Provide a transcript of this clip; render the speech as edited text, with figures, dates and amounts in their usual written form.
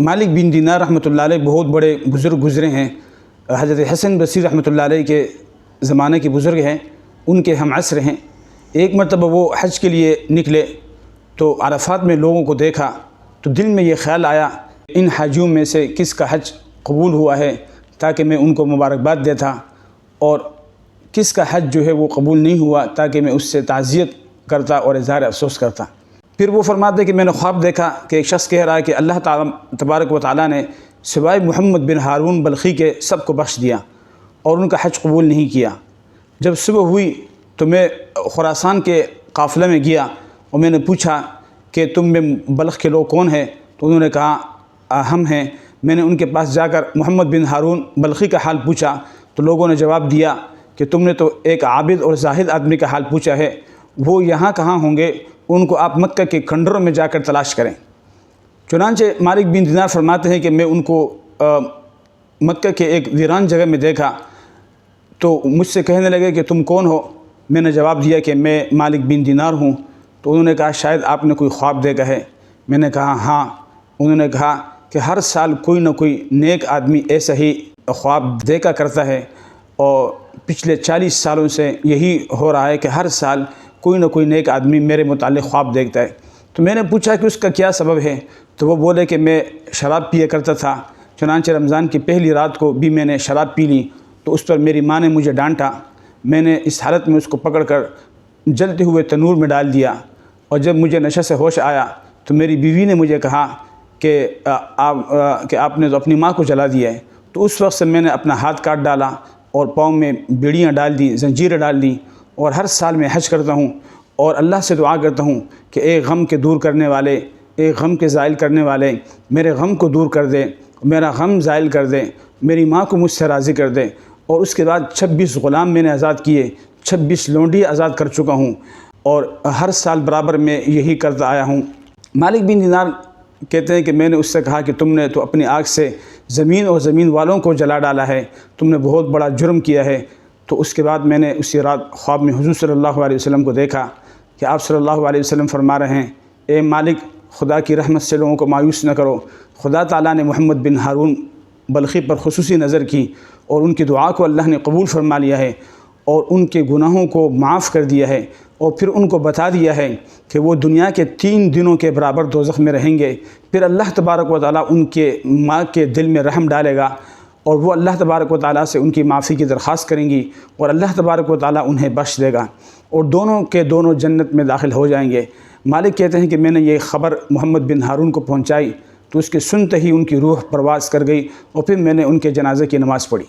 مالک بن دینار رحمۃ اللہ علیہ بہت بڑے بزرگ گزرے ہیں۔ حضرت حسن بصری رحمۃ اللہ علیہ کے زمانے کے بزرگ ہیں، ان کے ہم عصر ہیں۔ ایک مرتبہ وہ حج کے لیے نکلے تو عرفات میں لوگوں کو دیکھا تو دل میں یہ خیال آیا ان حاجیوں میں سے کس کا حج قبول ہوا ہے تاکہ میں ان کو مبارکباد دیتا، اور کس کا حج جو ہے وہ قبول نہیں ہوا تاکہ میں اس سے تعزیت کرتا اور اظہار افسوس کرتا۔ پھر وہ فرماتے کہ میں نے خواب دیکھا کہ ایک شخص کہہ رہا ہے کہ اللہ تعالیٰ تبارک و تعالیٰ نے سوائے محمد بن ہارون بلخی کے سب کو بخش دیا اور ان کا حج قبول نہیں کیا۔ جب صبح ہوئی تو میں خراسان کے قافلے میں گیا اور میں نے پوچھا کہ تم میں بلخ کے لوگ کون ہیں؟ تو انہوں نے کہا ہم ہیں۔ میں نے ان کے پاس جا کر محمد بن ہارون بلخی کا حال پوچھا تو لوگوں نے جواب دیا کہ تم نے تو ایک عابد اور زاہد آدمی کا حال پوچھا ہے، وہ یہاں کہاں ہوں گے؟ ان کو آپ مکہ کے کھنڈروں میں جا کر تلاش کریں۔ چنانچہ مالک بن دینار فرماتے ہیں کہ میں ان کو مکہ کے ایک ویران جگہ میں دیکھا تو مجھ سے کہنے لگے کہ تم کون ہو؟ میں نے جواب دیا کہ میں مالک بن دینار ہوں۔ تو انہوں نے کہا شاید آپ نے کوئی خواب دیکھا ہے۔ میں نے کہا ہاں۔ انہوں نے کہا کہ ہر سال کوئی نہ کوئی نیک آدمی ایسا ہی خواب دیکھا کرتا ہے، اور پچھلے 40 سالوں سے یہی ہو رہا ہے کہ ہر سال کوئی نہ کوئی نیک آدمی میرے متعلق خواب دیکھتا ہے۔ تو میں نے پوچھا کہ اس کا کیا سبب ہے؟ تو وہ بولے کہ میں شراب پیا کرتا تھا، چنانچہ رمضان کی پہلی رات کو بھی میں نے شراب پی لی تو اس پر میری ماں نے مجھے ڈانٹا۔ میں نے اس حالت میں اس کو پکڑ کر جلتے ہوئے تنور میں ڈال دیا، اور جب مجھے نشہ سے ہوش آیا تو میری بیوی نے مجھے کہا کہ آپ نے تو اپنی ماں کو جلا دیا ہے۔ تو اس وقت سے میں نے اپنا ہاتھ کاٹ ڈالا اور پاؤں میں بیڑیاں ڈال دیں، زنجیریں ڈال دیں، اور ہر سال میں حج کرتا ہوں اور اللہ سے دعا کرتا ہوں کہ اے غم کے دور کرنے والے، اے غم کے زائل کرنے والے، میرے غم کو دور کر دے، میرا غم زائل کر دے، میری ماں کو مجھ سے راضی کر دے۔ اور اس کے بعد 26 غلام میں نے آزاد کیے، 26 لونڈی آزاد کر چکا ہوں، اور ہر سال برابر میں یہی کرتا آیا ہوں۔ مالک بن دینار کہتے ہیں کہ میں نے اس سے کہا کہ تم نے تو اپنی آگ سے زمین اور زمین والوں کو جلا ڈالا ہے، تم نے بہت بڑا جرم کیا ہے۔ تو اس کے بعد میں نے اسی رات خواب میں حضور صلی اللہ علیہ وسلم کو دیکھا کہ آپ صلی اللہ علیہ وسلم فرما رہے ہیں اے مالک، خدا کی رحمت سے لوگوں کو مایوس نہ کرو۔ خدا تعالیٰ نے محمد بن ہارون بلخی پر خصوصی نظر کی اور ان کی دعا کو اللہ نے قبول فرما لیا ہے اور ان کے گناہوں کو معاف کر دیا ہے، اور پھر ان کو بتا دیا ہے کہ وہ دنیا کے 3 دنوں کے برابر دوزخ میں رہیں گے۔ پھر اللہ تبارک و تعالیٰ ان کے ماں کے دل میں رحم ڈالے گا اور وہ اللہ تبارک و تعالیٰ سے ان کی معافی کی درخواست کریں گی، اور اللہ تبارک و تعالیٰ انہیں بخش دے گا، اور دونوں کے دونوں جنت میں داخل ہو جائیں گے۔ مالک کہتے ہیں کہ میں نے یہ خبر محمد بن ہارون کو پہنچائی تو اس کے سنتے ہی ان کی روح پرواز کر گئی، اور پھر میں نے ان کے جنازے کی نماز پڑھی۔